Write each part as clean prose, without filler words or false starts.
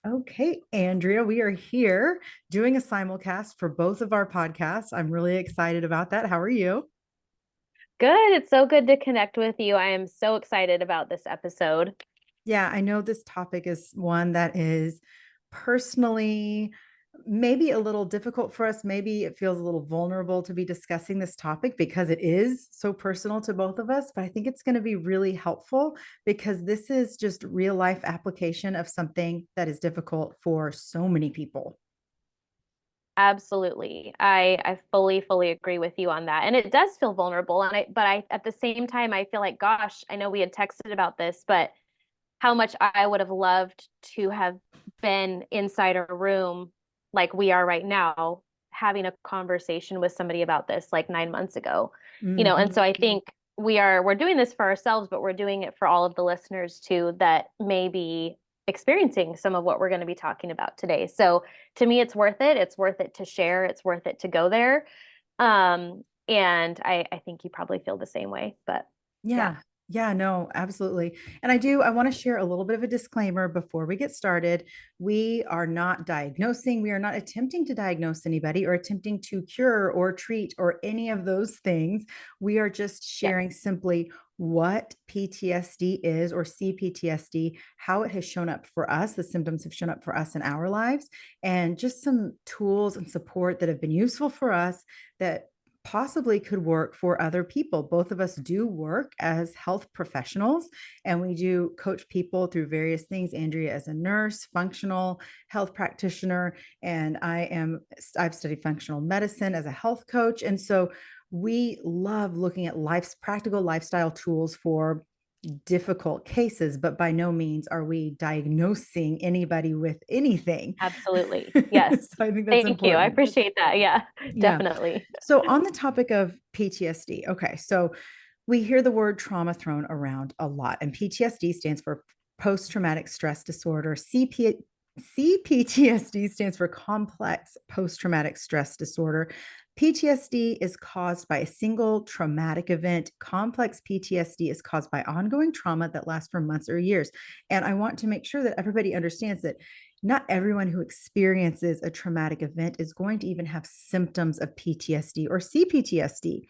Okay, Andrea, we are here doing a simulcast for both of our podcasts. I'm really excited about that. How are you? Good. It's so good to connect with you. I am so excited about this episode. Yeah, I know this topic is one that is personally maybe a little difficult for us. Maybe it feels a little vulnerable to be discussing this topic because it is so personal to both of us. But I think it's going to be really helpful because this is just real life application of something that is difficult for so many people. Absolutely. I fully agree with you on that. And it does feel vulnerable. But I at the same time I feel like, gosh, I know we had texted about this, but how much I would have loved to have been inside a room like we are right now, having a conversation with somebody about this like 9 months ago. And so Mhm. I think we're doing this for ourselves, but we're doing it for all of the listeners too that may be experiencing some of what we're going to be talking about today. So to me, it's worth it. It's worth it to share. It's worth it to go there. And I think you probably feel the same way, but yeah. Yeah. Yeah, no, absolutely. And I want to share a little bit of a disclaimer before we get started. We are not diagnosing, we are not attempting to diagnose anybody or attempting to cure or treat or any of those things. We are just Yes. sharing simply what PTSD is or CPTSD, how it has shown up for us, the symptoms have shown up for us in our lives, and just some tools and support that have been useful for us that possibly could work for other people. Both of us do work as health professionals and we do coach people through various things. Andrea as a nurse, functional health practitioner, and I've studied functional medicine as a health coach. And so we love looking at life's practical lifestyle tools for difficult cases, but by no means are we diagnosing anybody with anything. Absolutely. Yes. So I think that's Thank you. I important. appreciate that. Yeah, Yeah. definitely. So, on the topic of PTSD, okay, so we hear the word trauma thrown around a lot, and PTSD stands for post traumatic stress disorder. CPTSD stands for complex post traumatic stress disorder. PTSD is caused by a single traumatic event. Complex PTSD is caused by ongoing trauma that lasts for months or years. And I want to make sure that everybody understands that not everyone who experiences a traumatic event is going to even have symptoms of PTSD or CPTSD. Right.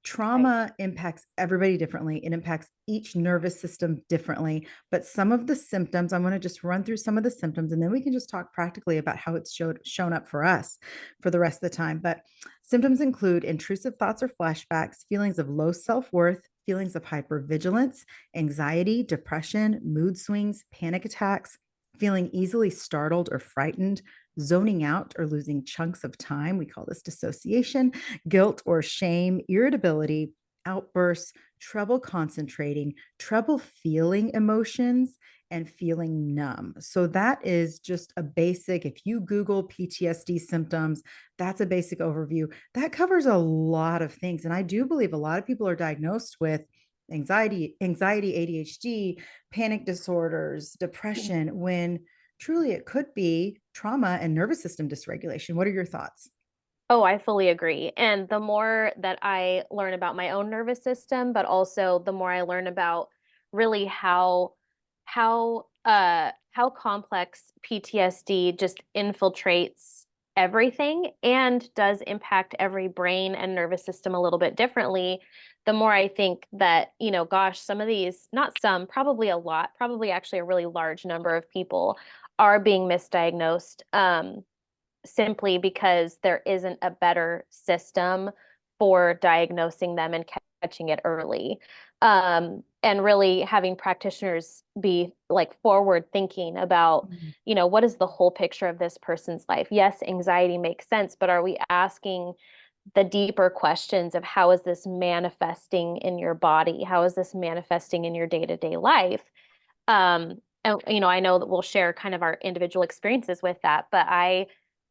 Trauma impacts everybody differently. It impacts each nervous system differently. But some of the symptoms, I want to just run through some of the symptoms and then we can just talk practically about how it's shown up for us for the rest of the time. But symptoms include intrusive thoughts or flashbacks, feelings of low self worth, feelings of hypervigilance, anxiety, depression, mood swings, panic attacks, feeling easily startled or frightened, zoning out or losing chunks of time. We call this dissociation, guilt or shame, irritability, outbursts, trouble concentrating, trouble feeling emotions, and feeling numb. So that is just a basic, if you Google PTSD symptoms, that's a basic overview. That covers a lot of things. And I do believe a lot of people are diagnosed with anxiety, ADHD, panic disorders, depression, when truly it could be trauma and nervous system dysregulation. What are your thoughts? Oh, I fully agree. And the more that I learn about my own nervous system, but also the more I learn about really how complex PTSD just infiltrates everything and does impact every brain and nervous system a little bit differently, the more I think that, gosh, some of these, not some, probably a lot, probably actually a really large number of people are being misdiagnosed. Simply because there isn't a better system for diagnosing them and catching it early. And really having practitioners be like forward thinking about, Mm. what is the whole picture of this person's life? Yes, anxiety makes sense, but are we asking the deeper questions of how is this manifesting in your body? How is this manifesting in your day-to-day life? And I know that we'll share kind of our individual experiences with that, but I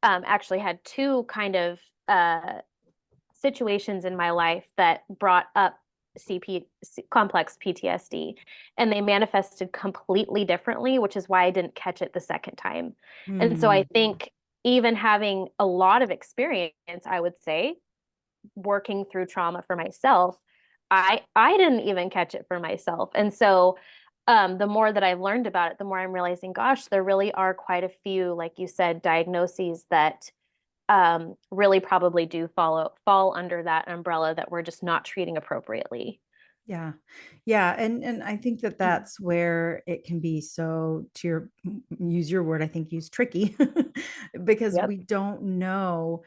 actually had two kind of situations in my life that brought up complex PTSD, and they manifested completely differently, which is why I didn't catch it the second time. And so I Mm. think even having a lot of experience, I would say, working through trauma for myself, I didn't even catch it for myself. And so the more that I've learned about it, the more I'm realizing, gosh, there really are quite a few, like you said, diagnoses that really probably do fall under that umbrella that we're just not treating appropriately. Yeah. Yeah, and I think that that's where it can be so to use your word, I think use tricky because Yep. we don't know.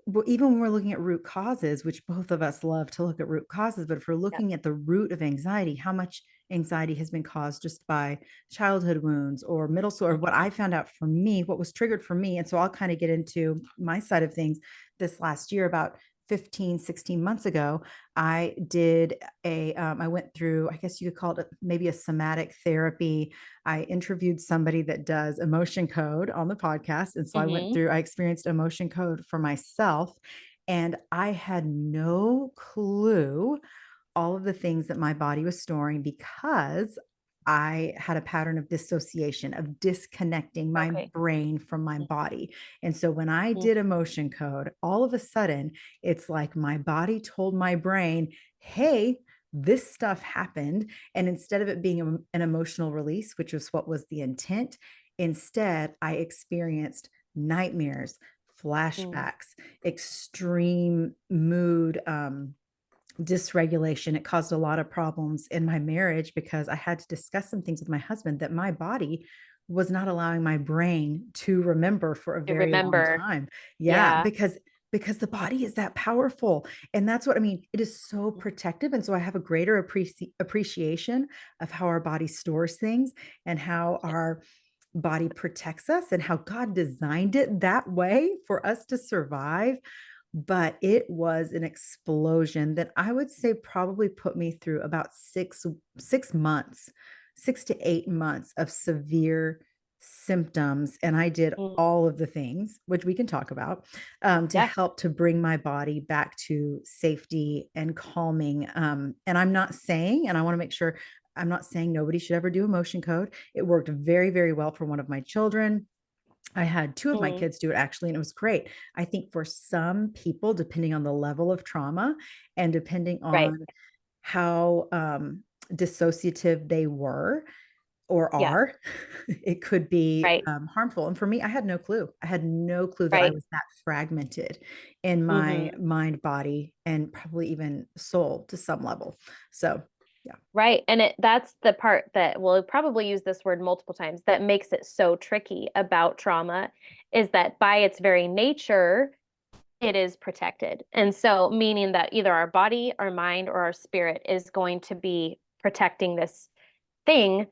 Well, even when we're looking at root causes, which both of us love to look at root causes, but if we're Yep. looking at the root of anxiety, how much anxiety has been caused just by childhood wounds or middle school, or what I found out for me, what was triggered for me. And so I'll kind of get into my side of things. This last year, about 15, 16 months ago, I did I went through, I guess you could call it maybe a somatic therapy. I interviewed somebody that does emotion code on the podcast. And so Hmm. I experienced emotion code for myself. And I had no clue all of the things that my body was storing because I had a pattern of dissociation, of disconnecting my Okay. brain from my body. And so when I Mhm. did emotion code, all of a sudden, it's like my body told my brain, hey, this stuff happened. And instead of it being an emotional release, which was what was the intent, instead, I experienced nightmares, Mm. flashbacks, extreme mood dysregulation. It caused a lot of problems in my marriage because I had to discuss some things with my husband that my body was not allowing my brain to remember for a To very long remember. time. Yeah, Yeah. because the body is that powerful. And that's what I mean. It is so protective. And so I have a greater appreciation of how our body stores things and how our body protects us and how God designed it that way for us to survive. But it was an explosion that I would say probably put me through about 6 months, 6 to 8 months of severe symptoms. And I did Mm. all of the things, which we can talk about, to Yeah. help to bring my body back to safety and calming. And I'm not saying, and I want to make sure, I'm not saying nobody should ever do emotion code. It worked very, very well for one of my children. I had two of my Mm. kids do it actually, and it was great. I think for some people, depending on the level of trauma and depending Right. on how dissociative they were or Yeah. are, it could be Right. harmful. And for me, I had no clue. I had no clue that I Right. was that fragmented in my Hmm. mind, body, and probably even soul to some level. So, yeah. Right. And that's the part that we'll probably use this word multiple times that makes it so tricky about trauma is that by its very nature, it is protected. And so, meaning that either our body, our mind, or our spirit is going to be protecting this thing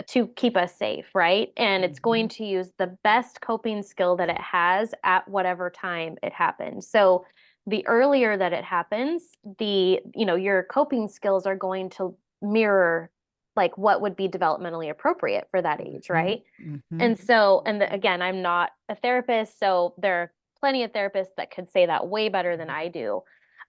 to keep us safe, right? And it's going Mhm. to use the best coping skill that it has at whatever time it happens. So the earlier that it happens, your coping skills are going to mirror like what would be developmentally appropriate for that age, Mhm. right? Mhm. And so, again, I'm not a therapist, so there are plenty of therapists that could say that way better than I do.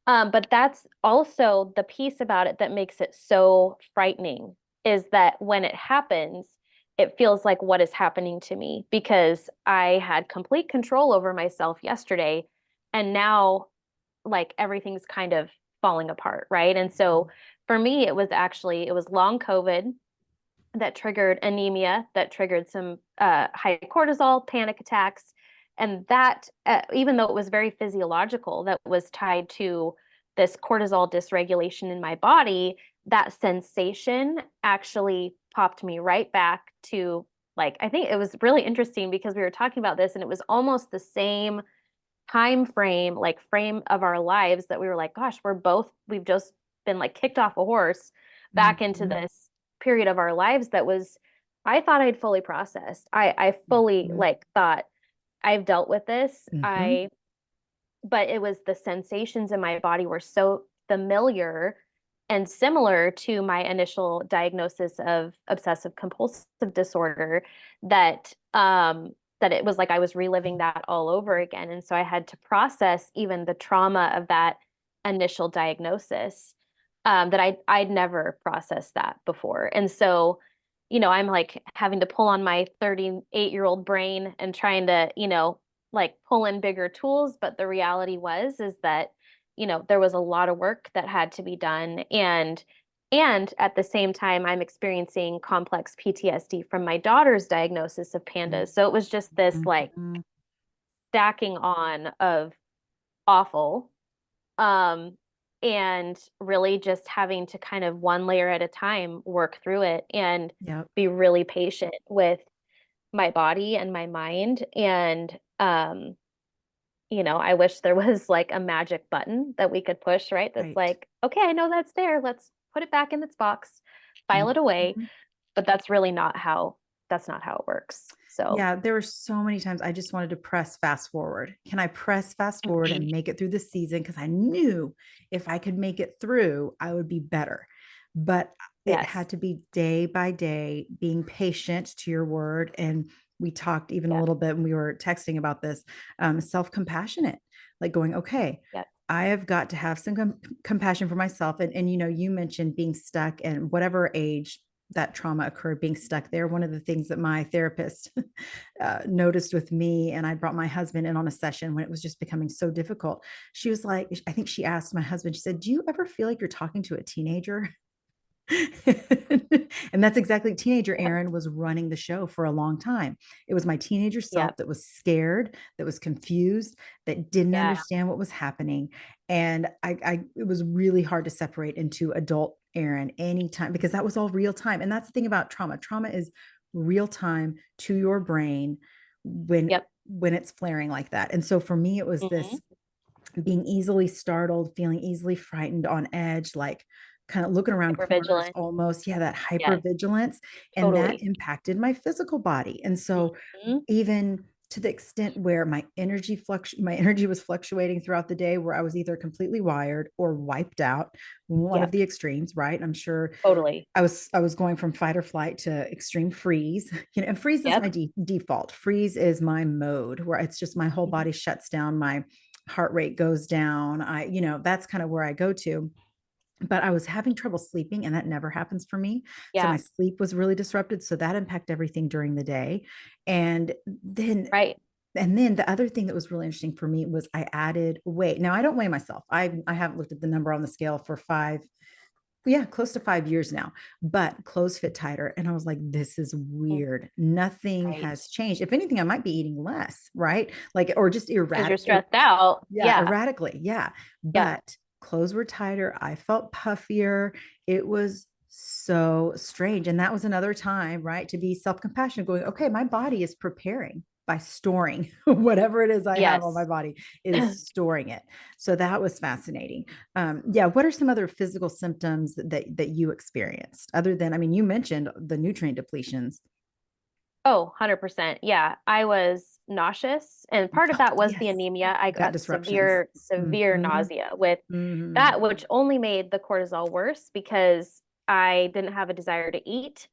But that's also the piece about it that makes it so frightening is that when it happens, it feels like what is happening to me because I had complete control over myself yesterday, and now like everything's kind of falling apart, right? And so for me, it was long COVID that triggered anemia, that triggered some high cortisol, panic attacks. And that, even though it was very physiological, that was tied to this cortisol dysregulation in my body, that sensation actually popped me right back to like, I think it was really interesting because we were talking about this and it was almost the same time frame, like frame of our lives that we were like, gosh, we've just been like kicked off a horse back into Mhm. this period of our lives that was, I thought I'd fully processed. I fully Mhm. like thought I've dealt with this. Mhm. But it was the sensations in my body were so familiar and similar to my initial diagnosis of obsessive compulsive disorder that that it was like I was reliving that all over again. And so I had to process even the trauma of that initial diagnosis that I'd never processed that before. And so, I'm like having to pull on my 38-year-old brain and trying to, like pull in bigger tools, but the reality was is that there was a lot of work that had to be done And at the same time, I'm experiencing complex PTSD from my daughter's diagnosis of pandas. So it was just this like Mhm. stacking on of awful. Um, and really just having to kind of one layer at a time work through it and Yep. be really patient with my body and my mind. And I wish there was like a magic button that we could push, right? That's Right. like, okay, I know that's there. Let's put it back in its box, file it away. Mhm. But that's not how it works. So, Yeah, there were so many times I just wanted to press fast forward. Can I press fast forward mhm, and make it through the season? Because I knew if I could make it through, I would be better. But it yes. had to be day by day, being patient to your word. And we talked even a Yep. little bit when we were texting about this, self compassionate, like going, okay, Yep. I have got to have some compassion for myself. And, you mentioned being stuck and whatever age that trauma occurred, being stuck there. One of the things that my therapist noticed with me, and I brought my husband in on a session when it was just becoming so difficult. She was like, I think she asked my husband, she said, "Do you ever feel like you're talking to a teenager?" And that's exactly, teenager Yep. Erin was running the show for a long time. It was my teenager self Yep. that was scared, that was confused, that didn't Yeah. understand what was happening. And it was really hard to separate into adult Erin anytime, because that was all real time. And that's the thing about trauma. Trauma is real time to your brain when Yep. it's flaring like that. And so for me, it was Hmm. this being easily startled, feeling easily frightened, on edge, like kind of looking around corners Hypervigilant. almost. Yeah, that Yes. hypervigilance. And that Totally. impacted my physical body. And so Hmm. even to the extent where my energy was fluctuating throughout the day, where I was either completely wired or wiped out, one of Yep. the extremes, right? I'm sure Totally. I was going from fight or flight to extreme freeze. And freeze is my Yep. default. Freeze is my mode, where it's just my whole Mhm. body shuts down, my heart rate goes down. That's kind of where I go to. But I was having trouble sleeping, and that never happens for me. So my Yeah. sleep was really disrupted. So that impacted everything during the day. And then Right. and then the other thing that was really interesting for me was I added weight. Now I don't weigh myself. I haven't looked at the number on the scale for yeah, close to 5 years now, but clothes fit tighter. And I was like, this is Mm. weird. Nothing Right. has changed. If anything, I might be eating less, right? Like, or just Because you're erratic. stressed out. Yeah, Yeah. erratically. Yeah. Yep. But clothes were tighter. I felt puffier. It was so strange. And that was another time, right, to be self compassionate, going, okay, my body is preparing by storing whatever it is I have on my Yes. body, it is storing it. So that was fascinating. Yeah. What are some other physical symptoms that you experienced other than, I mean, you mentioned the nutrient depletions? Oh, 100%. Yeah. I was nauseous, and part of Oh, that was the yes. anemia. I Gut got disruptions. severe Hmm. nausea with Hmm. that, which only made the cortisol worse because I didn't have a desire to eat.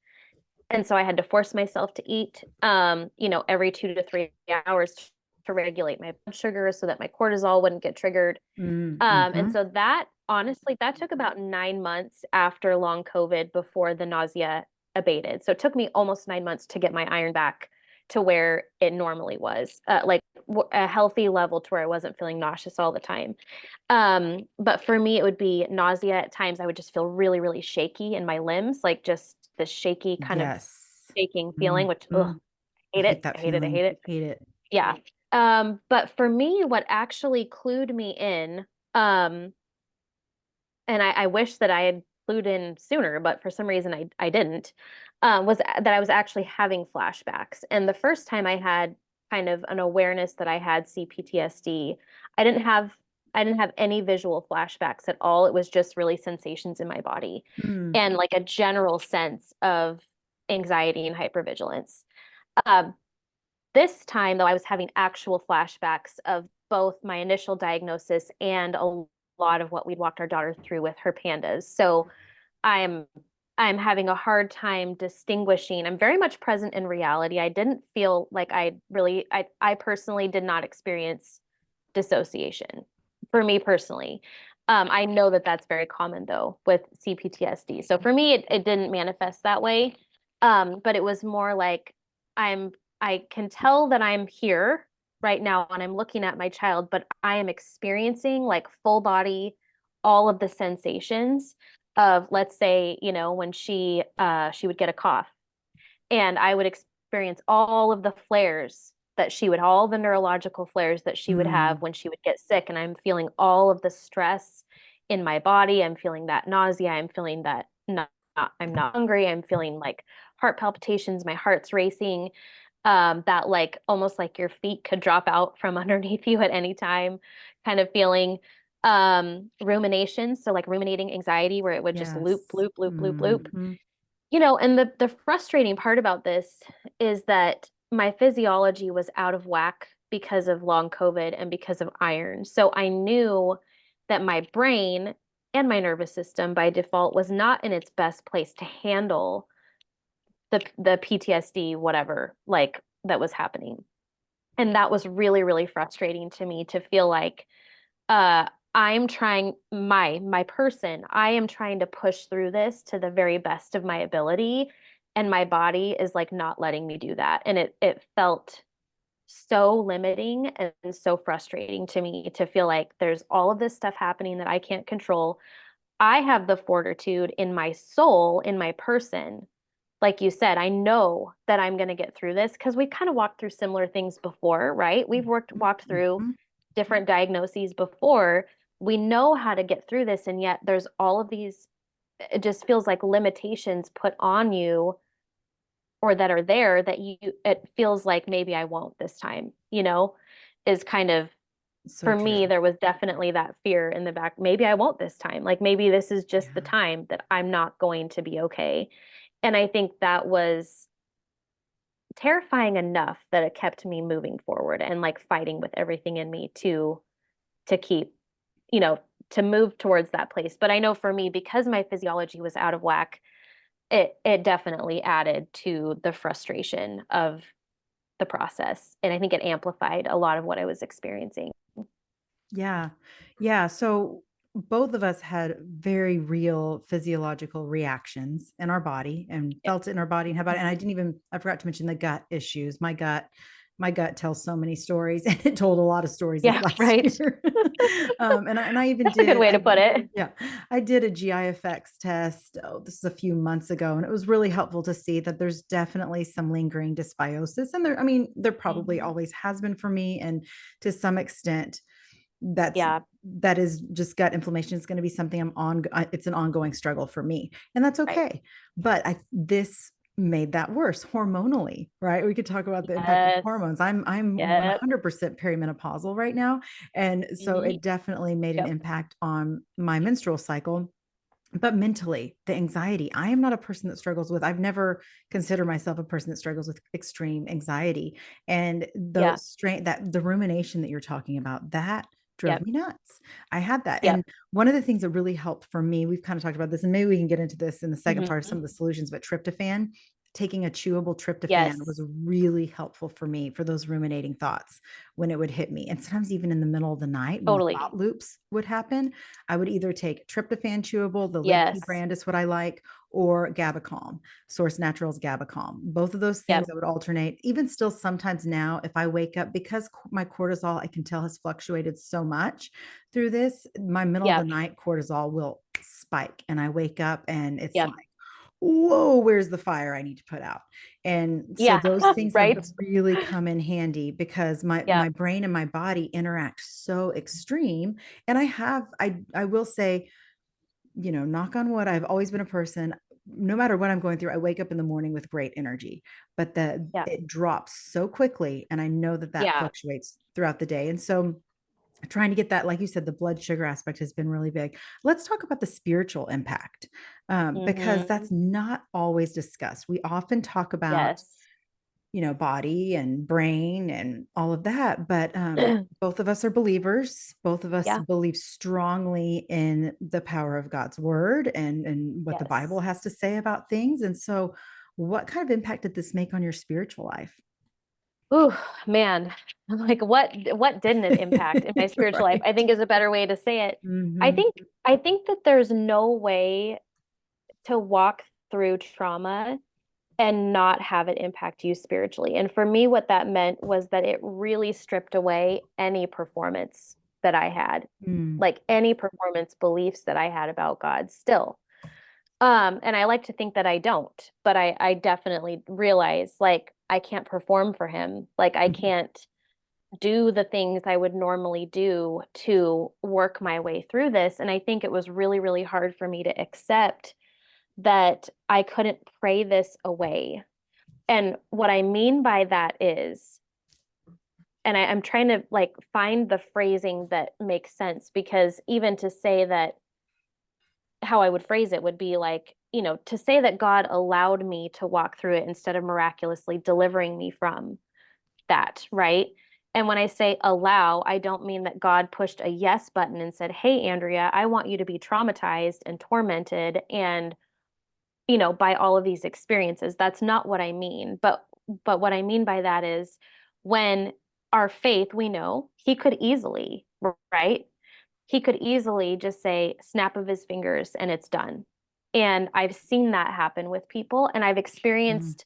And so I had to force myself to eat, every 2 to 3 hours to regulate my blood sugar so that my cortisol wouldn't get triggered. And Hmm. so that honestly, that took about 9 months after long COVID before the nausea abated. So it took me almost 9 months to get my iron back to where it normally was, like a healthy level to where I wasn't feeling nauseous all the time. But for me, it would be nausea. At times, I would just feel really, really shaky in my limbs, like just this shaky kind of Yes. shaking feeling, which, ugh, Hmm. I hate hate it. that I hate it. I feeling. hate it. Hate it. Yeah. But for me, what actually clued me in, um, and I wish that I had clued in sooner, but for some reason I didn't, was that I was actually having flashbacks. And the first time I had kind of an awareness that I had CPTSD, I didn't have I didn't have any visual flashbacks at all. It was just really sensations in my body Mm. and like a general sense of anxiety and hypervigilance. Um, this time, though, I was having actual flashbacks of both my initial diagnosis and a lot of what we'd walked our daughter through with her pandas. So I'm I'm having a hard time distinguishing. I'm very much present in reality. I didn't feel like I personally did not experience dissociation for me personally. I know that that's very common though with CPTSD. So for me, it didn't manifest that way. But it was more like I'm I can tell that I'm here right now and I'm looking at my child, but I am experiencing like full body, all of the sensations. of, let's say, when she would get a cough, and I would experience all of the flares that all the neurological flares that she would have Mm, when she would get sick. And I'm feeling all of the stress in my body. I'm feeling that nausea. I'm feeling that I'm not hungry. I'm feeling like heart palpitations. My heart's racing. That like almost like your feet could drop out from underneath you at any time kind of feeling. Rumination. So like ruminating anxiety where it would just loop, yes. loop, loop, loop, loop. Hmm. And the frustrating part about this is that my physiology was out of whack because of long COVID and because of iron. So I knew that my brain and my nervous system by default was not in its best place to handle the PTSD, whatever, like that was happening. And that was really, really frustrating to me to feel like uh I'm trying my person, I am trying to push through this to the very best of my ability, and my body is like not letting me do that. And it felt so limiting and so frustrating to me to feel like there's all of this stuff happening that I can't control. I have the fortitude in my soul, in my person. Like you said, I know that I'm going to get through this because we kind of walked through similar things before, right? We've walked through Mhm. different diagnoses before. We know how to get through this, and yet there's all of these, it just feels like limitations put on you or that are there that it feels like maybe I won't this time, is kind of, So for true. me, there was definitely that fear in the back. Maybe I won't this time. Like maybe this is just the Yeah. time that I'm not going to be okay. And I think that was terrifying enough that it kept me moving forward and like fighting with everything in me to keep, you know, to move towards that place. But I know for me, because my physiology was out of whack, it definitely added to the frustration of the process. And I think it amplified a lot of what I was experiencing. Yeah. Yeah. So both of us had very real physiological reactions in our body and Yeah. felt it in our body and how about it. And Mhm. I forgot to mention the gut issues. My gut tells so many stories and it told a lot of stories this Yeah, last right. year. And I even That's a good did, way to put it. yeah, I did a GI effects test. Oh, this is a few months ago. And it was really helpful to see that there's definitely some lingering dysbiosis. And there, I mean, there probably Mhm. always has been for me. And to some extent, that's Yeah, that is just gut inflammation is going to be something it's an ongoing struggle for me, and that's right. okay. But this made that worse hormonally, right? We could talk about the impact of Yes. hormones. I'm Yep. 100% perimenopausal right now, and so Mhm. it definitely made an Yep. impact on my menstrual cycle. But mentally, the anxiety, I am not a person that struggles with, I've never considered myself a person that struggles with extreme anxiety. And Yeah. the rumination that you're talking about, that drove Yep. me nuts. I had that. Yep. And one of the things that really helped for me, we've kind of talked about this, and maybe we can get into this in the second part of some Mhm. of the solutions, but tryptophan, taking a chewable tryptophan was Yes. really helpful for me for those ruminating thoughts when it would hit me. And sometimes even in the middle of the night when the Totally. thought loops would happen, I would either take tryptophan chewable, the Lidkey Yes. brand is what I like, or GabaCalm, Source Naturals GabaCalm. Both of those things Yep. I would alternate. Even still, sometimes now, if I wake up, because my cortisol, I can tell, has fluctuated so much through this, my middle of the Yep. night cortisol will spike. And I wake up and it's Yep. like, whoa, where's the fire I need to put out? And so Yeah. those things have Right. really come in handy because my Yep. brain and my body interact so extreme. And I will say, knock on wood, I've always been a person, no matter what I'm going through, I wake up in the morning with great energy, but Yeah. it drops so quickly. And I know that Yeah. fluctuates throughout the day. And so trying to get that, like you said, the blood sugar aspect has been really big. Let's talk about the spiritual impact, because Mhm. that's not always discussed. We often talk about, Yes. body and brain and all of that. But both of us are believers. Both of us Yeah. believe strongly in the power of God's word and what the Bible Yes. has to say about things. And so, what kind of impact did this make on your spiritual life? Ooh, man. Like what didn't it impact in my spiritual life? I Right. think is a better way to say it. I Hmm. think I think that there's no way to walk through trauma and not have it impact you spiritually. And for me, what that meant was that it really stripped away any performance that I had, Mm. like any performance beliefs that I had about God still. And I like to think that I don't, but I definitely realize like I can't perform for him. Like I Mhm. can't do the things I would normally do to work my way through this. And I think it was really, really hard for me to accept that I couldn't pray this away. And what I mean by that is, and I'm trying to like find the phrasing that makes sense because even to say that how I would phrase it would be like, to say that God allowed me to walk through it instead of miraculously delivering me from that, right? And when I say allow, I don't mean that God pushed a yes button and said, "Hey, Andrea, I want you to be traumatized and tormented and, by all of these experiences." That's not what I mean. But what I mean by that is when our faith, we know he could easily, right? He could easily just say snap of his fingers and it's done. And I've seen that happen with people and I've Mhm. experienced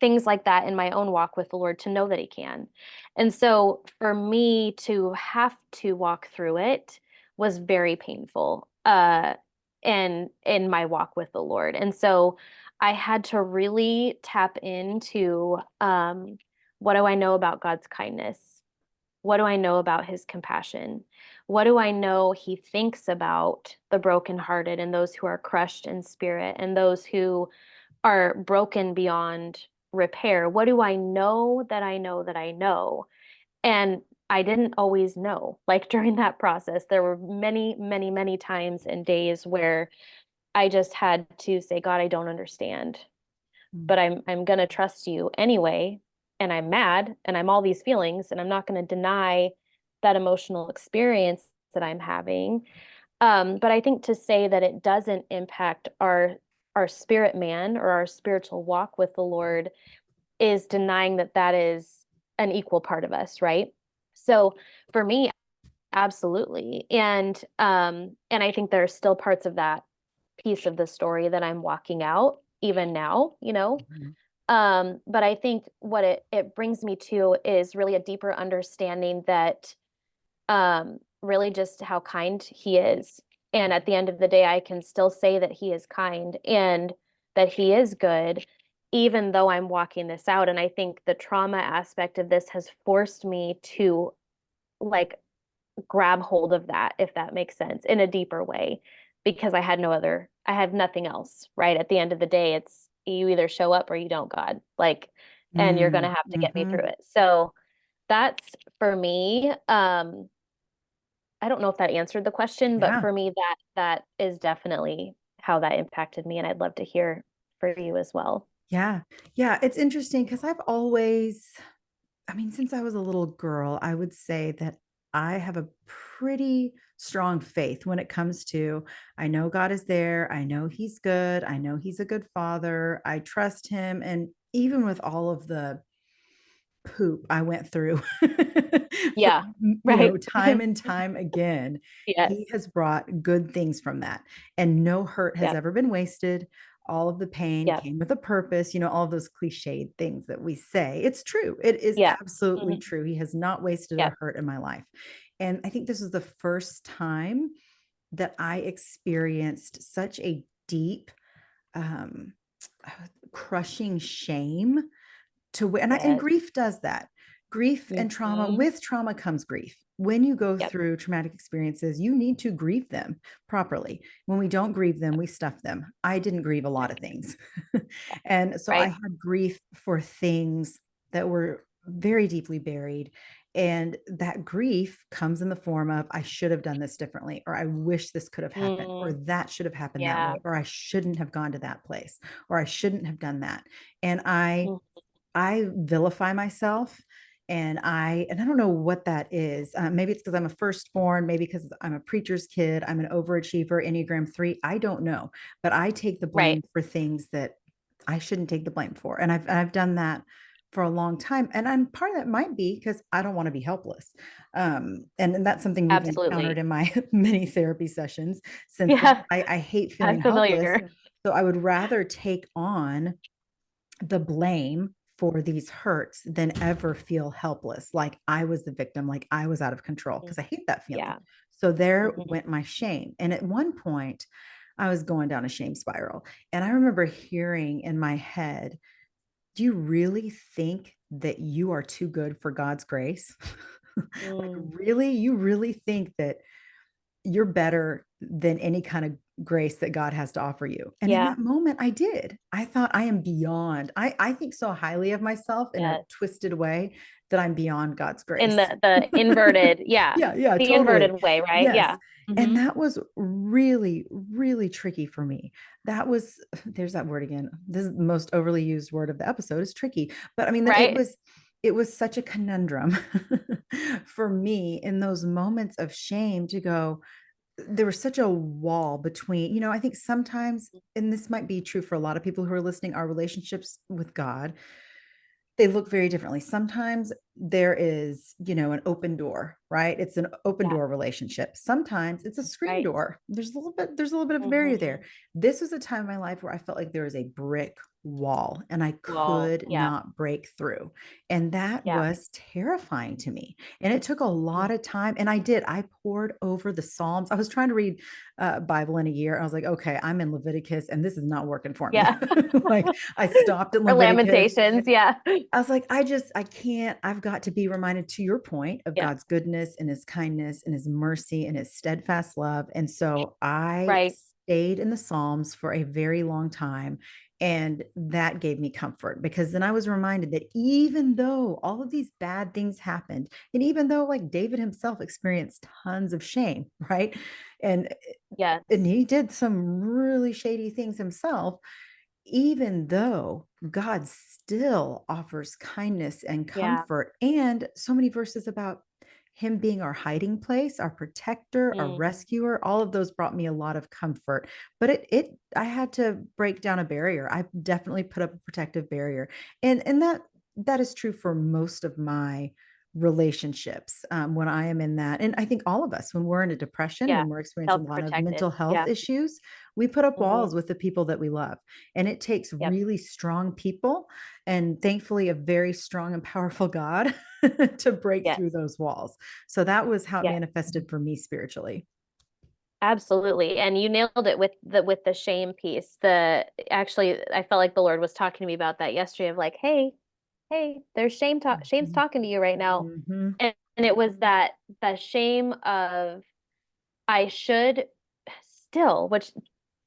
things like that in my own walk with the Lord to know that he can. And so for me to have to walk through it was very painful and in my walk with the Lord. And so I had to really tap into what do I know about God's kindness? What do I know about his compassion? What do I know he thinks about the brokenhearted and those who are crushed in spirit and those who are broken beyond repair? What do I know that I know that I know? And I didn't always know. Like during that process, there were many, many, many times and days where I just had to say, God, I don't understand, Mhm. but I'm gonna trust you anyway. And I'm mad and I'm all these feelings, and I'm not gonna deny that emotional experience that I'm having. But I think to say that it doesn't impact our spirit man or our spiritual walk with the Lord is denying that that is an equal part of us, right? So for me, absolutely. And I think there are still parts of that piece of the story that I'm walking out even now. Mhm. But I think what it brings me to is really a deeper understanding that really just how kind he is. And at the end of the day, I can still say that he is kind and that he is good, even though I'm walking this out. And I think the trauma aspect of this has forced me to like grab hold of that, if that makes sense, in a deeper way, because I have nothing else, right? At the end of the day, it's you either show up or you don't, God. Like, and you're gonna Mm. have to get me through Mhm. it. So that's for me. I don't know if that answered the question, but Yeah. for me, that is definitely how that impacted me, and I'd love to hear for you as well. Yeah. Yeah. It's interesting because I've always, I mean, since I was a little girl, I would say that I have a pretty strong faith when it comes to I know God is there. I know He's good. I know He's a good father. I trust Him. And even with all of the poop I went through for, Yeah, right. time and time again, Yes. He has brought good things from that. And no hurt has Yep. ever been wasted. All of the pain Yep. came with a purpose, all those cliched things that we say. It's true. It is Yeah. absolutely Hmm. true. He has not wasted a Yep. hurt in my life. And I think this was the first time that I experienced such a deep, um, crushing shame and Yes. grief does that. Grief and trauma, Hmm. with trauma comes grief. When you go Yep. through traumatic experiences, you need to grieve them properly. When we don't grieve them, we stuff them. I didn't grieve a lot Right. of things. Yeah. And so I Right. had grief for things that were very deeply buried. And that grief comes in the form of, I should have done this differently, or I wish this could have happened, or Mm, that should have happened that yeah. way, or I shouldn't have gone to that place, or I shouldn't have done that. And I vilify myself, and I don't know what that is. Maybe it's because I'm a firstborn, maybe because I'm a preacher's kid, I'm an overachiever, Enneagram 3. I don't know, but I take the Right. blame for things that I shouldn't take the blame for, and I've done that for a long time. And I'm part of that might be because I don't want to be helpless, and that's something we've encountered Absolutely. in my many therapy sessions since then. Yeah. I hate I'm feeling helpless, familiar. so I would rather take on the blame for these hurts than ever feel helpless, like I was the victim, like I was out of control, Mm, because I hate that feeling. yeah. So there Hmm. went my shame. And at one point, I was going down a shame spiral. And I remember hearing in my head, do you really think that you are too good for God's grace? Like, Mm, really? You really think that you're better than any kind of grace that God has to offer you? And in yeah. that moment, I did. I thought I am beyond. I think so highly of myself in a Yes. twisted way that I'm beyond God's In grace. the inverted, yeah. Yeah, yeah, The totally. inverted way, right? Yes. Yeah. And Hmm. that was really, really tricky for me. That was, there's that word again. This is the most overly used word of the episode is tricky. But I mean, Right? it was such a conundrum for me in those moments of shame to go, there was such a wall between, I think sometimes, and this might be true for a lot of people who are listening, our relationships with God, they look very differently. Sometimes there is, an open door, right? It's an open Yeah. door relationship. Sometimes it's a screen Right. door. There's a little bit of a barrier there. Hmm. This was a time in my life where I felt like there was a brick wall and I Well, could yeah. not break through. And that Yeah. was terrifying to me. And it took a Mm. lot of time. And I did. I poured over the Psalms. I was trying to read Bible in a year. I was like, okay, I'm in Leviticus and this is not working for me. Yeah. Like I stopped at Or Leviticus. Lamentations, yeah. I was like, I can't. I've got to be reminded, to your point, of Yeah. God's goodness and his kindness and his mercy and his steadfast love. And so I Right. stayed in the Psalms for a very long time. And that gave me comfort because then I was reminded that even though all of these bad things happened, and even though like David himself experienced tons of shame, right? And Yes. he did some really shady things himself, even though God still offers kindness and Yeah. comfort, and so many verses about him being our hiding place, our protector, our Mm. rescuer, all of those brought me a lot of comfort. But I had to break down a barrier. I definitely put up a protective barrier. And that is true for most of my relationships, when I am in that. And I think all of us, when we're in a depression, Yeah. when we're experiencing a lot of Self-protected. mental health Yeah. issues, we put up Hmm. walls with the people that we love. And it takes Yep. really strong people and thankfully a very strong and powerful God to break through Yes. those walls. So that was how it Yeah. manifested for me spiritually. Absolutely. And you nailed it with the shame piece. The actually I felt like the Lord was talking to me about that yesterday of like, hey, there's shame's Mhm. talking to you right now. Mhm. And it was that the shame of I should still, which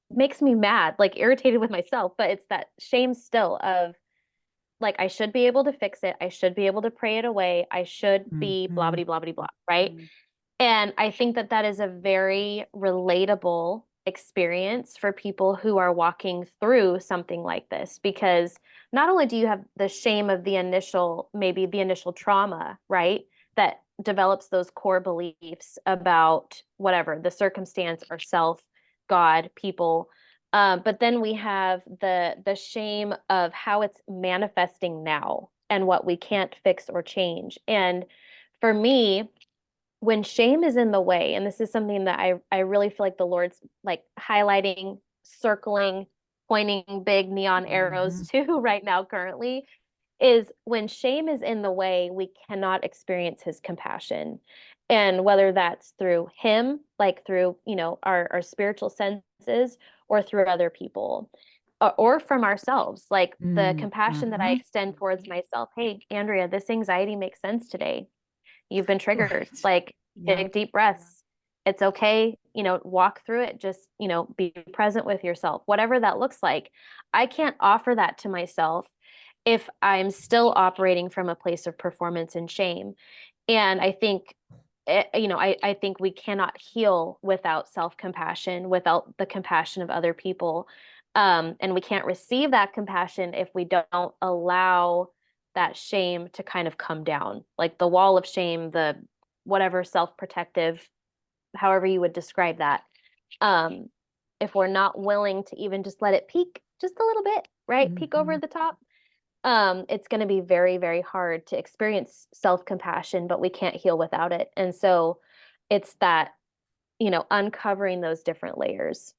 makes me mad, like irritated with myself, but it's that shame still of like I should be able to fix it. I should be able to pray it away. I should be blah Mhm. blah blah blah blah, right? And I think that that is a very relatable experience for people who are walking through something like this because not only do you have the shame of the initial, maybe the initial trauma, right? That develops those core beliefs about whatever the circumstance or self, God, people. But then we have the shame of how it's manifesting now and what we can't fix or change. And for me, when shame is in the way, and this is something that I really feel like the Lord's like highlighting, circling, pointing big neon arrows Mhm. to right now currently, is when shame is in the way, we cannot experience his compassion. And whether that's through him, like through, our spiritual senses or through other people. Or from ourselves, like the Mhm. compassion that I Mhm. extend towards myself. Hey, Andrea, this anxiety makes sense today. You've been triggered. Right. Like, Yeah. take deep breaths. It's okay, walk through it. Just, be present with yourself, whatever that looks like. I can't offer that to myself if I'm still operating from a place of performance and shame. And I think, I think we cannot heal without self-compassion, without the compassion of other people. And we can't receive that compassion if we don't allow that shame to kind of come down, like the wall of shame, the whatever self-protective, however you would describe that. Um, if we're not willing to even just let it peek just a little bit, right? Peek over Mhm. the top, it's going to be very, very hard to experience self-compassion, but we can't heal without it. And so it's that, uncovering those different layers.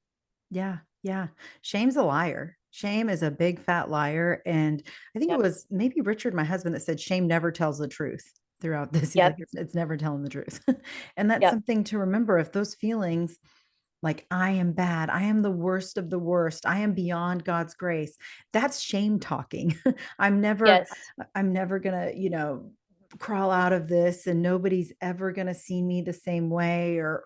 Yeah, yeah. Shame's a liar. Shame is a big fat liar. And I think it Yep. was maybe Richard, my husband, that said shame never tells the truth throughout this. He's like, Yep. it's never telling the truth. And that's Yep. something to remember. If those feelings, like I am bad, I am the worst of the worst, I am beyond God's grace. That's shame talking. I'm never Yes. I'm never gonna, crawl out of this, and nobody's ever gonna see me the same way, or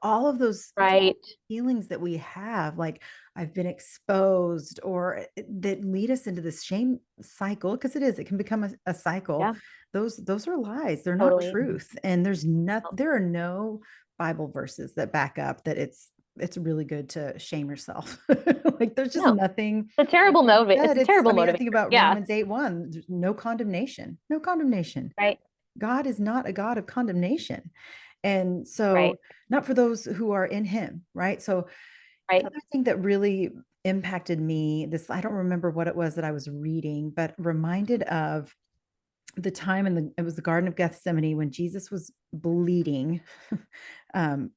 all of those Right. feelings that we have, like I've been exposed, or that lead us into this shame cycle, because it can become a cycle. Yeah, Those are lies. They're not totally. truth. And No. there are no Bible verses that back up that it's really good to shame yourself. Like there's just No. nothing. It's a terrible motivate. It's Instead, a terrible I mean, I motivator. think about Yeah. Romans 8:1, there's no condemnation. No condemnation. Right. God is not a God of condemnation. And Right. so, not for those who are in him, right? So the Right. other thing that really impacted me, this, I don't remember what it was that I was reading, but reminded of the time it was the Garden of Gethsemane when Jesus was bleeding.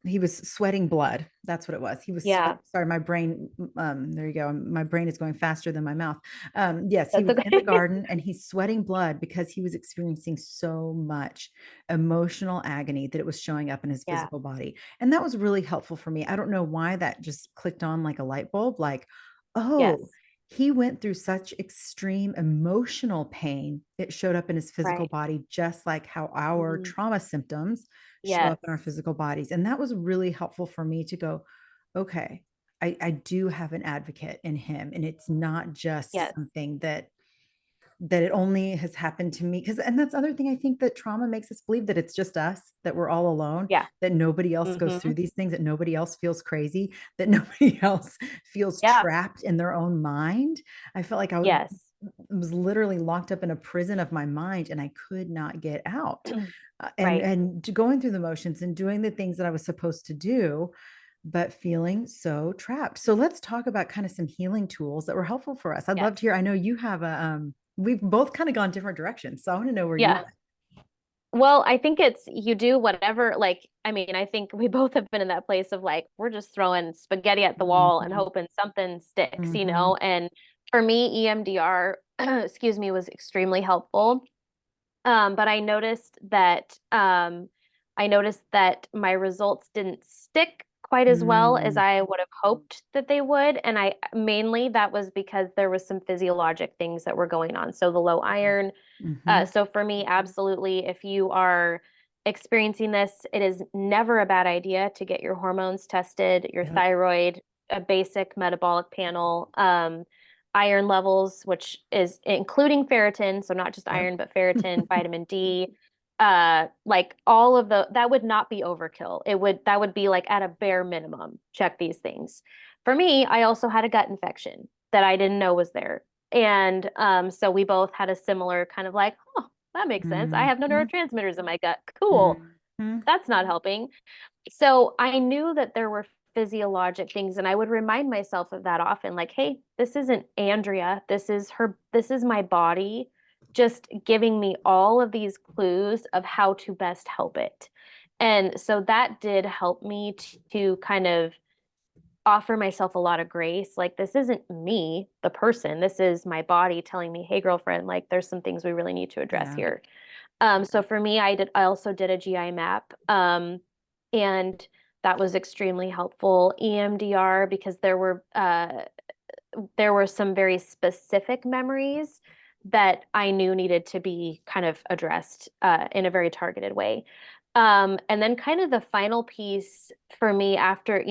He was sweating blood. That's what it was. He was Yeah. sorry, my brain, there you go. My brain is going faster than my mouth. Yes, he That's was in the okay. garden and he's sweating blood because he was experiencing so much emotional agony that it was showing up in his Yeah. physical body. And that was really helpful for me. I don't know why that just clicked on like a light bulb, like, oh, Yes. he went through such extreme emotional pain. It showed up in his physical Right. body, just like how our Mhm. trauma symptoms show Yes. up in our physical bodies. And that was really helpful for me to go, okay, I do have an advocate in him. And it's not just Yes. something that it only has happened to me. And that's the other thing, I think that trauma makes us believe that it's just us, that we're all alone, Yeah. that nobody else goes through Mhm. these things, that nobody else feels crazy, that nobody else feels Yeah. trapped in their own mind. I felt like Yes. was literally locked up in a prison of my mind and I could not get out. And Right. going through the motions and doing the things that I was supposed to do, but feeling so trapped. So let's talk about kind of some healing tools that were helpful for us. I'd love to hear. Yes. I know you have we've both kind of gone different directions. So I want to know where you Yeah. Well, I think it's you do whatever, like, I mean, I think we both have been in that place of like, we're just throwing spaghetti at the went. wall and hoping something sticks, Hmm. And for me, EMDR, excuse me, was extremely helpful. But I noticed that my results didn't stick quite as well as Mm-hmm. I would have hoped that they would. And I mainly that was because there was some physiologic things that were going on. So the low iron. Hmm. So for me, absolutely, if you are experiencing this, it is never a bad idea to get your hormones tested, your Yep. thyroid, a basic metabolic panel, iron levels, which is including ferritin, so not just Yep. iron, but ferritin, vitamin D, like all of that would not be overkill. That would be like at a bare minimum, check these things. For me, I also had a gut infection that I didn't know was there. And so we both had a similar kind of like, oh, that makes sense. I have no Hmm. neurotransmitters in my gut. Cool. Hmm. That's not helping. So I knew that there were physiologic things, and I would remind myself of that often, like, hey, this isn't Andrea. This is my body just giving me all of these clues of how to best help it. And so that did help me to kind of offer myself a lot of grace. Like, this isn't me, the person. This is my body telling me, hey, girlfriend, like, there's some things we really need to address Yeah. here. So for me, I also did a GI map. And that was extremely helpful. EMDR, because there were some very specific memories that I knew needed to be kind of addressed in a very targeted way. And then kind of the final piece for me after,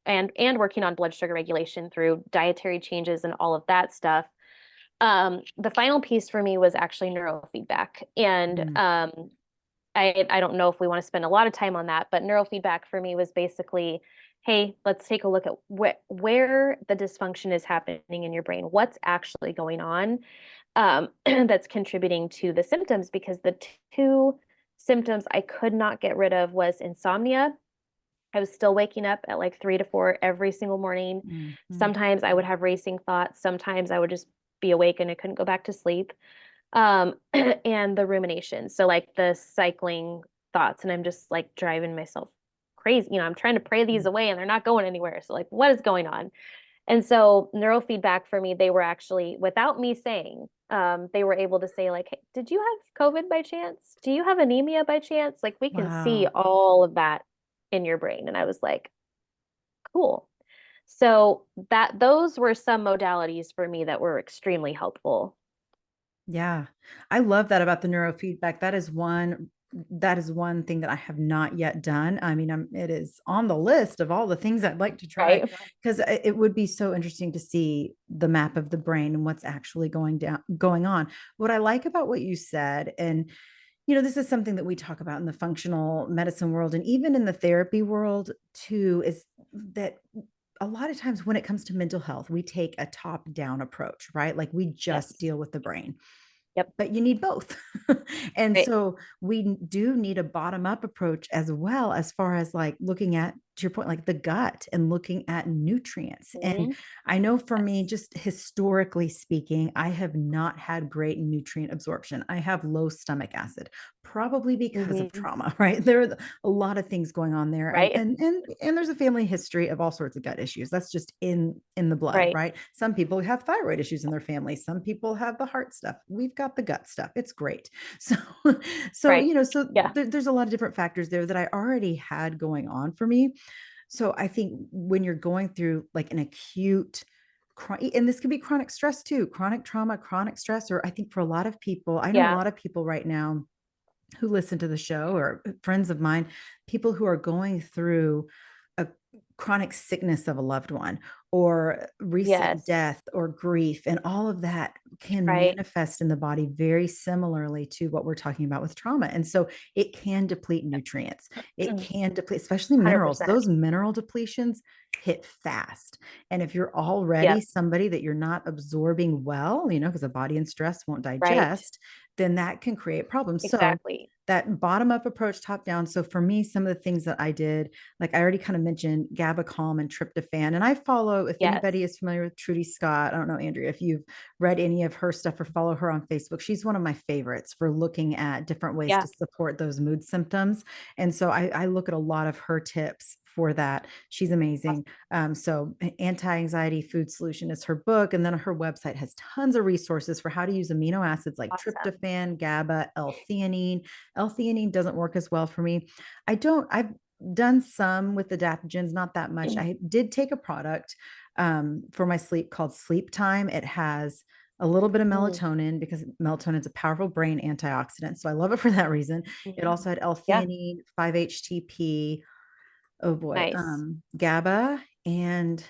and working on blood sugar regulation through dietary changes and all of that stuff. The final piece for me was actually neurofeedback. And Mm. I don't know if we want to spend a lot of time on that, but neurofeedback for me was basically, hey, let's take a look at where the dysfunction is happening in your brain. What's actually going on that's contributing to the symptoms? Because the two symptoms I could not get rid of was insomnia. I was still waking up at like 3 to 4 every single morning. Mhm. Sometimes I would have racing thoughts. Sometimes I would just be awake and I couldn't go back to sleep. And the rumination. So like the cycling thoughts, and I'm just like driving myself crazy. I'm trying to pray these Mm. away and they're not going anywhere. So like, what is going on? And so neurofeedback for me, they were actually, without me saying, they were able to say like, hey, did you have COVID by chance? Do you have anemia by chance? Like we can see Wow. all of that in your brain. And I was like, Cool. So that those were some modalities for me that were extremely helpful. Yeah. I love that about the neurofeedback. That is one thing that I have not yet done. I mean, it is on the list of all the things I'd like to try Right. because it would be so interesting to see the map of the brain and what's actually going on. What I like about what you said, and this is something that we talk about in the functional medicine world and even in the therapy world too, is that a lot of times when it comes to mental health, we take a top down approach, right? Like we just Yes. deal with the brain, Yep. but you need both. And Right. so we do need a bottom up approach as well, as far as like looking at, to your point, like the gut and looking at nutrients. And Mhm. I know for me, Yes. just historically speaking, I have not had great nutrient absorption. I have low stomach acid, probably because of Hmm. trauma, right? There are a lot of things going on there. And Right. and and and there's a family history of all sorts of gut issues. That's just in the blood, Right. right? Some people have thyroid issues in their family. Some people have the heart stuff. We've got the gut stuff. It's great. So so Right. you know, so Yeah. there's a lot of different factors there that I already had going on for me. So I think when you're going through like an acute and this could be chronic stress too, chronic trauma, chronic stress, or I think for a lot of people, I know a Yeah. lot of people right now who listen to the show or friends of mine, people who are going through a chronic sickness of a loved one or recent Yes. death or grief, and all of that can Right. manifest in the body very similarly to what we're talking about with trauma. And so it can deplete nutrients. It can deplete, especially minerals. 100%. Those mineral depletions hit fast. And if you're already Yep. somebody that you're not absorbing well, because the body in stress won't Right. digest, then that can create problems. So Exactly. that bottom up approach, top down. So for me, some of the things that I did, like I already kind of mentioned GABA calm and tryptophan. And I follow, if anybody Yes. is familiar with Trudy Scott, I don't know, Andrea, if you've read any of her stuff or follow her on Facebook, she's one of my favorites for looking at different ways Yeah. to support those mood symptoms. And so I look at a lot of her tips for that. She's amazing. Awesome. So Anti-Anxiety Food Solution is her book. And then her website has tons of resources for how to use amino acids like Awesome. tryptophan, GABA, L-theanine. L-theanine doesn't work as well for me. I've done some with adaptogens, not that much. I did take a product for my sleep called Sleep Time. It has a little bit of Mm, melatonin because melatonin is a powerful brain antioxidant. So I love it for that reason. It mhm. also had Yeah. L-theanine, 5-HTP, oh boy, Nice. GABA, and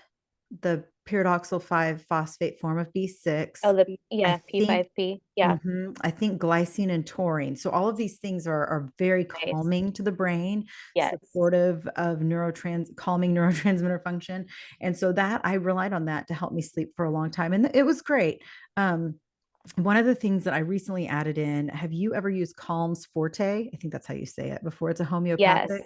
the pyridoxal 5 phosphate form of B6. Oh, the I yeah, think P5P. Yeah. I think glycine and taurine. So all of these things are very Nice. calming to the brain, Yes. supportive of calming neurotransmitter function. And so that I relied on that to help me sleep for a long time. And it was great. Um, One of the things that I recently added in, have you ever used Calms Forte? I think that's how you say it before. It's a Yes. homeopathic.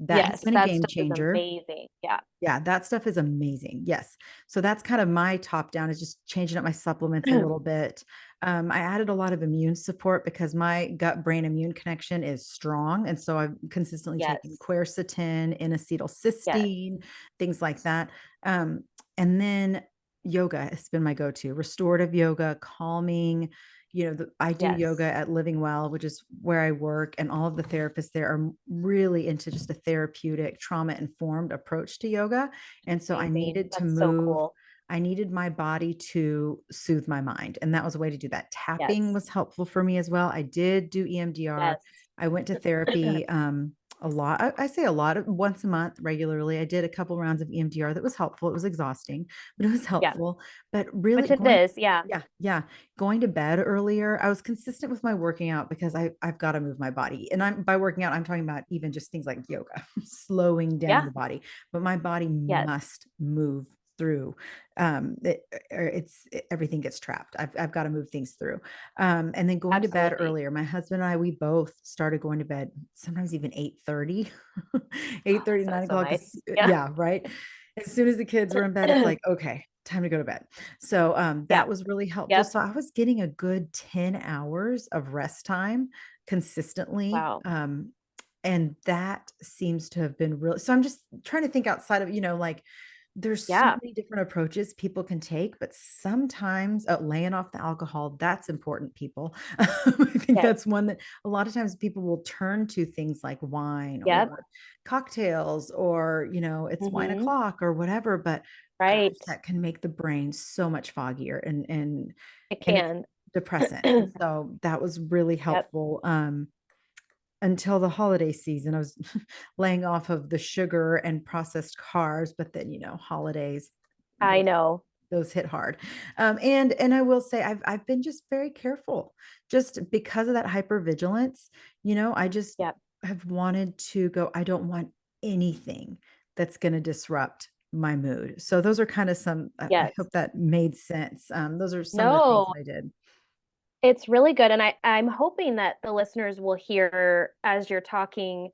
That has Yes. been a That game stuff is changer. amazing. Yeah. Yeah, that stuff is amazing. Yes. So that's kind of my top down, is just changing up my supplements a little bit. I added a lot of immune support because my gut brain immune connection is strong. And so I'm consistently taking Yes. quercetin, Yes. N-acetylcysteine, things like that. Um, and then yoga has been my go-to, restorative yoga, calming. I do yoga Yes. at Living Well, which is where I work, and all of the therapists there are really into just a therapeutic, trauma-informed approach to yoga. And so I Amazing. needed to That's so move. cool. I needed my body to soothe my mind, and that was a way to do that. Tapping Yes. was helpful for me as well. I did do EMDR. Yes. I went to therapy a lot. I say a lot, once a month regularly. I did a couple rounds of EMDR. That was helpful. It was exhausting, but it was Yeah. helpful. But really Which it going, is. Yeah. yeah, yeah, going to bed earlier. I was consistent with my working out because I've got to move my body. And by working out, I'm talking about even just things like yoga, slowing down Yeah. the body. But my body Yes. must move through. Everything gets trapped. I've got to move things through. And then going to bed Absolutely. earlier. My husband and I, we both started going to bed sometimes even 8:30, Oh, that 8:30, nine sounds so o'clock. nice. Yeah. Yeah, right. As soon as the kids were in bed, it's like, okay, time to go to bed. So Yeah. that was really helpful. Yep. So I was getting a good 10 hours of rest time consistently. Wow. And that seems to have been really, so I'm just trying to think outside of, like there's so Yeah. many different approaches people can take, but sometimes laying off the alcohol, that's important, people. I think Yes. that's one that a lot of times people will turn to things like wine Yep. or cocktails or, it's wine Hmm. o'clock or whatever, but gosh, Right. that can make the brain so much foggier It and it's can. depressant. And so that was really Yep. helpful. Until the holiday season, I was laying off of the sugar and processed carbs, but then, holidays, I those know. those hit hard. And I will say I've been just very careful just because of that hypervigilance. I just Yep. have wanted to go, I don't want anything that's going to disrupt my mood. So those are kind of some, I Yes. hope that made sense. Those are some of the things No, that I did. it's really good. And I'm hoping that the listeners will hear as you're talking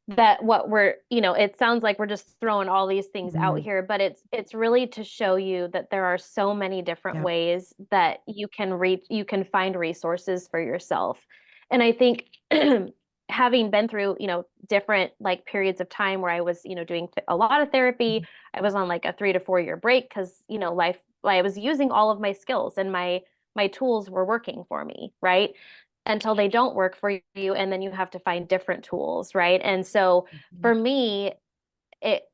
that what it sounds like we're just throwing all these things out Mm, here, but it's really to show you that there are so many different yep. ways that you can find resources for yourself. And I think having been through, different like periods of time where I was, doing a lot of therapy, I was on like a 3 to 4 year break because, I was using all of my skills and my tools were working for me, right? Until they don't work for you, and then you have to find different tools, right? And so Mhm. for me, it,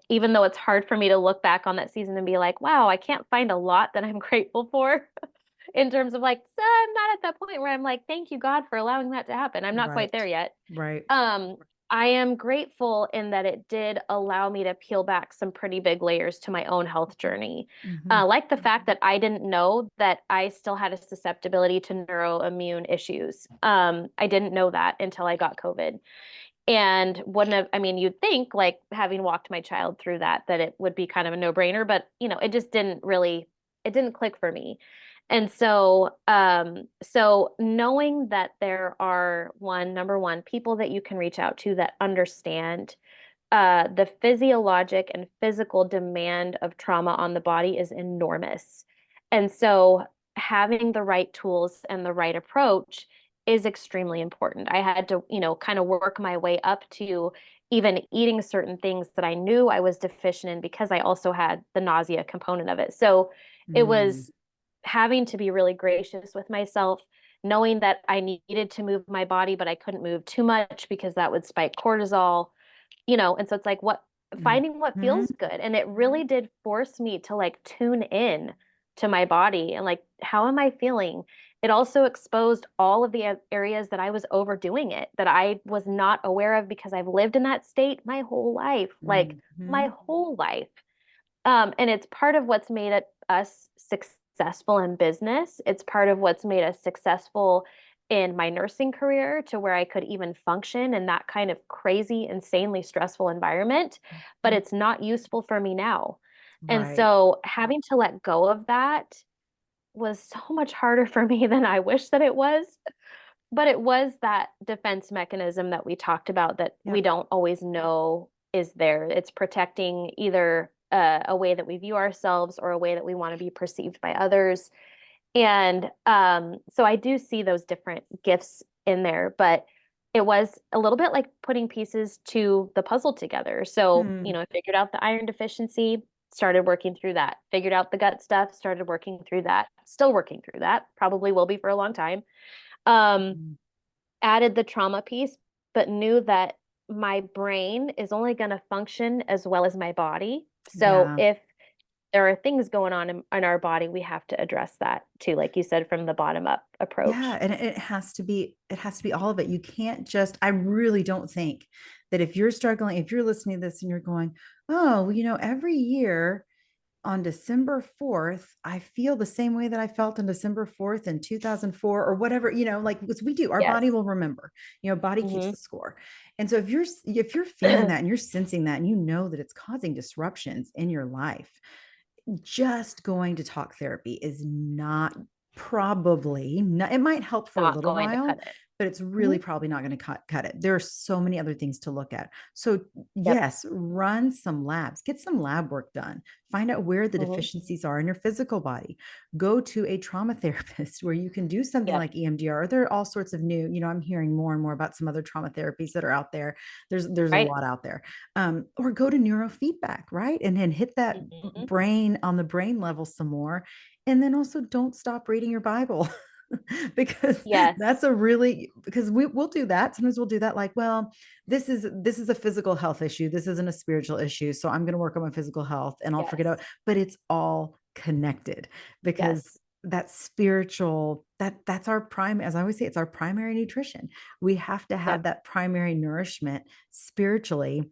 even though it's hard for me to look back on that season and be like, wow, I can't find a lot that I'm grateful for in terms of like, I'm not at that point where I'm like, thank you, God, for allowing that to happen. I'm not quite Right. there yet. Right. Um, I am grateful in that it did allow me to peel back some pretty big layers to my own health journey. Mhm. Like the fact that I didn't know that I still had a susceptibility to neuroimmune issues. I didn't know that until I got COVID. And wouldn't have, I mean, you'd think like having walked my child through that it would be kind of a no-brainer, but it just it didn't click for me. And so knowing that there are number one, people that you can reach out to that understand the physiologic and physical demand of trauma on the body is enormous. And so having the right tools and the right approach is extremely important. I had to, kind of work my way up to even eating certain things that I knew I was deficient in because I also had the nausea component of it. So it Mm, was having to be really gracious with myself, knowing that I needed to move my body, but I couldn't move too much because that would spike cortisol, and so it's like finding what mhm. feels good. And it really did force me to like tune in to my body and like, how am I feeling? It also exposed all of the areas that I was overdoing it, that I was not aware of because I've lived in that state my whole life, like my Mhm. whole life. And it's part of what's made us successful in business. It's part of what's made us successful in my nursing career to where I could even function in that kind of crazy, insanely stressful environment. But Mhm. it's not useful for me now. And Right. so having to let go of that was so much harder for me than I wish that it was. But it was that defense mechanism that we talked about that we Yep. don't always know is there. It's protecting either a way that we view ourselves or a way that we want to be perceived by others. And so I do see those different gifts in there, but it was a little bit like putting pieces to the puzzle together. So, Mm, I figured out the iron deficiency, started working through that, figured out the gut stuff, started working through that, still working through that, probably will be for a long time. Um, mm. Added the trauma piece, but knew that my brain is only going to function as well as my body. So Yeah. if there are things going on in our body, we have to address that too, like you said, from the bottom up Yeah, approach. and it has to be all of it. You can't just, I really don't think that if you're struggling, if you're listening to this and you're going, "Oh, well, every year on December 4th, I feel the same way that I felt on December 4th in 2004 or whatever, like because we do, our body Yes. will remember, body keeps Hmm. the score. And so if you're feeling that and you're sensing that and you know that it's causing disruptions in your life, just going to talk therapy is not probably not, it might help for a Not little going to while, cut it. but it's really Mhm. probably not going to cut it. There are so many other things to look at. So Yep. yes, run some labs, get some lab work done, find out where the Mhm. deficiencies are in your physical body, go to a trauma therapist where you can do something Yep. like EMDR. There are all sorts of new, I'm hearing more and more about some other trauma therapies that are out there. There's a Right. lot out there. Or go to neurofeedback, right? And then hit that Mhm. brain on the brain level some more. And then also don't stop reading your Bible. Because that's Yes. a really, because we'll do that. Sometimes we'll do that, like, well, this is a physical health issue. This isn't a spiritual issue. So I'm going to work on my physical health and I'll forget Yes. about, but it's all connected because Yes. that spiritual, that's our prime, as I always say, it's our primary nutrition. We have to Yep. have that primary nourishment spiritually,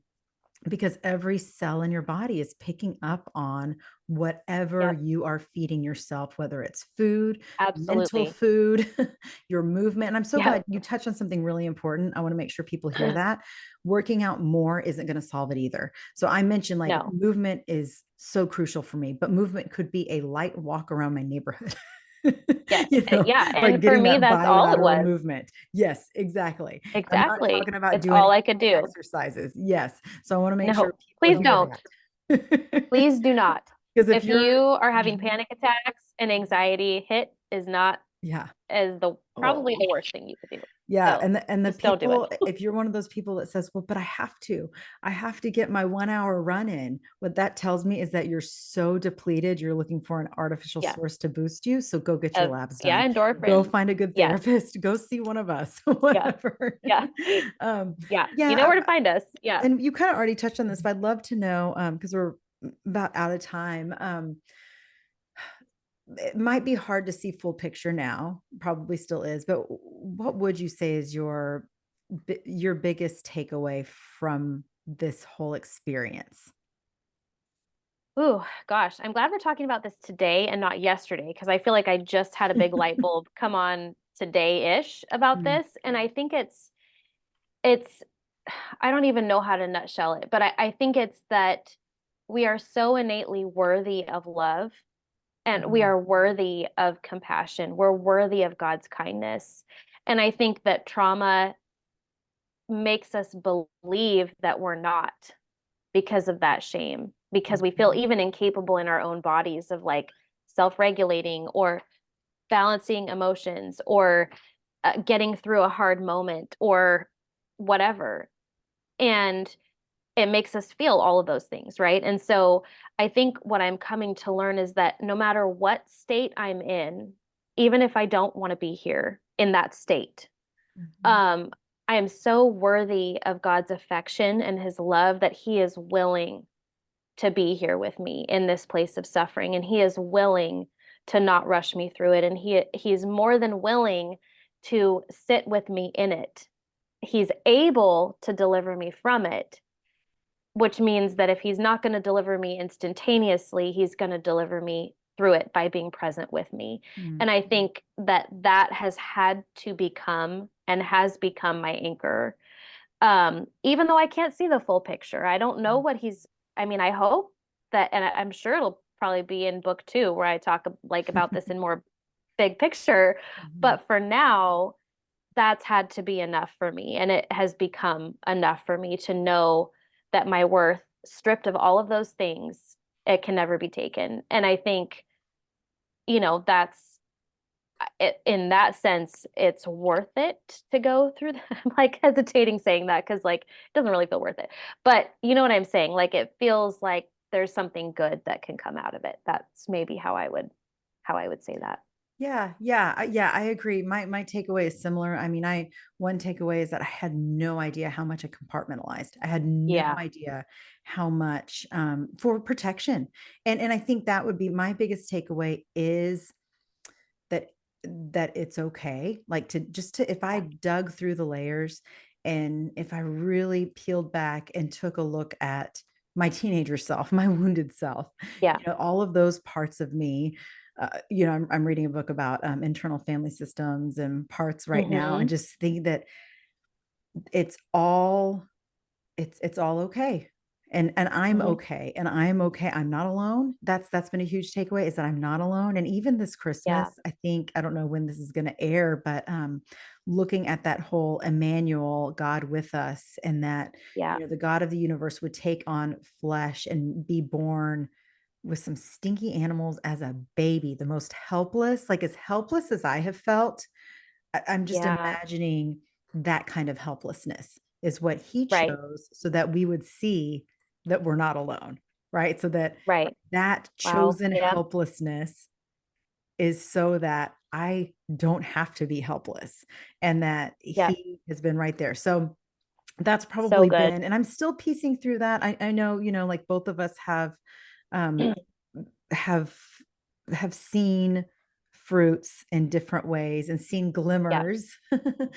because every cell in your body is picking up on whatever Yep. you are feeding yourself, whether it's food, mental Absolutely. food, your movement. And I'm so glad Yep. you touched on something really important. I want to make sure people hear that. Working out more isn't going to solve it either. So I mentioned, like, No. movement is so crucial for me, but movement could be a light walk around my neighborhood. Yes. Yeah. Like And for getting me, that that's all it bilateral was. movement. Yes, exactly. I'm not Exactly. talking about It's doing all I could do. exercises. Yes. So I want to make sure No, people please hear don't. that. Please do not. Because if If you you're, are having Mhm. panic attacks and anxiety hit is not Yeah. as the probably Oh, the worst thing you could do. yeah. So And the just don't do it. people, if you're one of those people that says, well, but I have to get my 1 hour run in. What that tells me is that you're so depleted, you're looking for an artificial Yeah. source to boost you. So go get your labs Yeah, done. Go endorphins. find a good Yes. therapist. Go see one of us, Yeah. whatever. Yeah. um, Yeah. You know yeah. where to find us. Yeah. And you kind of already touched on this, but I'd love to know, because we're about out of time. It might be hard to see full picture now, probably still is, but what would you say is your biggest takeaway from this whole experience? Ooh, gosh, I'm glad we're talking about this today and not yesterday because I feel like I just had a big light bulb come on today-ish about Mm, this. And I think it's I don't even know how to nutshell it, but I think it's that we are so innately worthy of love and we mm, are worthy of compassion. We're worthy of God's kindness. And I think that trauma makes us believe that we're not because of that shame, because we feel mhm, even incapable in our own bodies of like self-regulating or balancing emotions or getting through a hard moment or whatever. And it makes us feel all of those things, right? And so I think what I'm coming to learn is that no matter what state I'm in, even if I don't want to be here in that state, mhm, um, I am so worthy of God's affection and his love that he is willing to be here with me in this place of suffering, and he is willing to not rush me through it, and he's more than willing to sit with me in it. He's able to deliver me from it, which means that if he's not going to deliver me instantaneously, he's going to deliver me through it by being present with me. mm, And I think that that has had to become and has become my anchor. Even though I can't see the full picture, I don't know mm, what I mean, I hope that, and I'm sure it'll probably be in book two where I talk like about this in more big picture. mhm, But for now, that's had to be enough for me. And it has become enough for me to know that my worth, stripped of all of those things, it can never be taken. And I think, that's it, in that sense, it's worth it to go through that. I'm like hesitating saying that because like it doesn't really feel worth it. But you know what I'm saying? Like it feels like there's something good that can come out of it. That's maybe how I would say that. yeah, yeah, yeah, I agree. My takeaway is similar. I mean, one takeaway is that I had no idea how much I compartmentalized. I had no Yeah. idea how much, for protection. And I think that would be my biggest takeaway, is that it's okay, like, to if I Yeah. dug through the layers, and if I really peeled back and took a look at my teenager self, my wounded self, Yeah. all of those parts of me. I'm reading a book about internal family systems and parts right now, and Hmm. just think that it's all it's all okay. and I'm Mhm. okay, and I'm okay. I'm not alone. That's been a huge takeaway, is that I'm not alone. And even this Yeah. Christmas, I think, I don't know when this is going to air, but looking at that whole Emmanuel, God with us, and that, Yeah. the God of the universe would take on flesh and be born with some stinky animals as a baby, the most helpless, like as helpless as I have felt. I'm just Yeah. imagining that kind of helplessness is what he Right. chose, so that we would see that we're not alone, right? So that Right. that Wow. chosen Yeah. helplessness is so that I don't have to be helpless, and that Yep. he has been right there. So that's So probably good. been, and I'm still piecing through that. I know, like both of us um, have have seen fruits in different ways and seen Yeah. glimmers.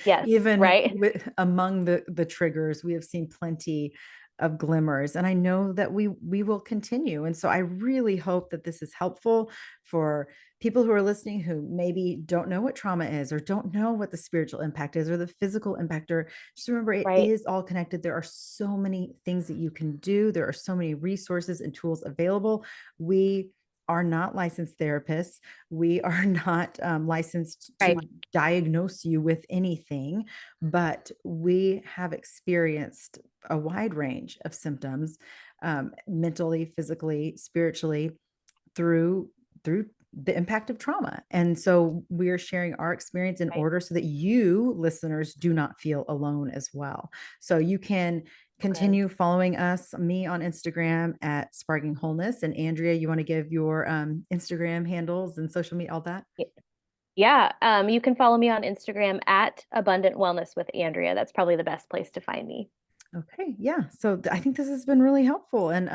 Yes. Even Right. among the triggers, we have seen plenty of glimmers, and I know that we will continue. And so I really hope that this is helpful for people who are listening, who maybe don't know what trauma is, or don't know what the spiritual impact is, or the physical impact. Or just remember, it Right. is all connected. There are so many things that you can do. There are so many resources and tools available. We are not licensed therapists. We are not licensed Right. to diagnose you with anything, but we have experienced a wide range of symptoms, mentally, physically, spiritually, through the impact of trauma. And so we're sharing our experience in Right. order so that you listeners do not feel alone as well. So you can So good. continue following us, me on Instagram at Sparking Wholeness. And Andrea, you want to give your Instagram handles and social media, all that? Y- Yeah. You can follow me on Instagram at Abundant Wellness with Andrea. That's probably the best place to find me. Okay, yeah. So I think this has been really helpful, and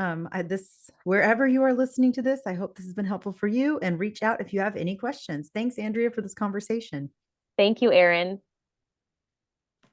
this, wherever you are listening to this, I hope this has been helpful for you. And reach out if you have any questions. Thanks, Andrea, for this conversation. Thank you, Erin.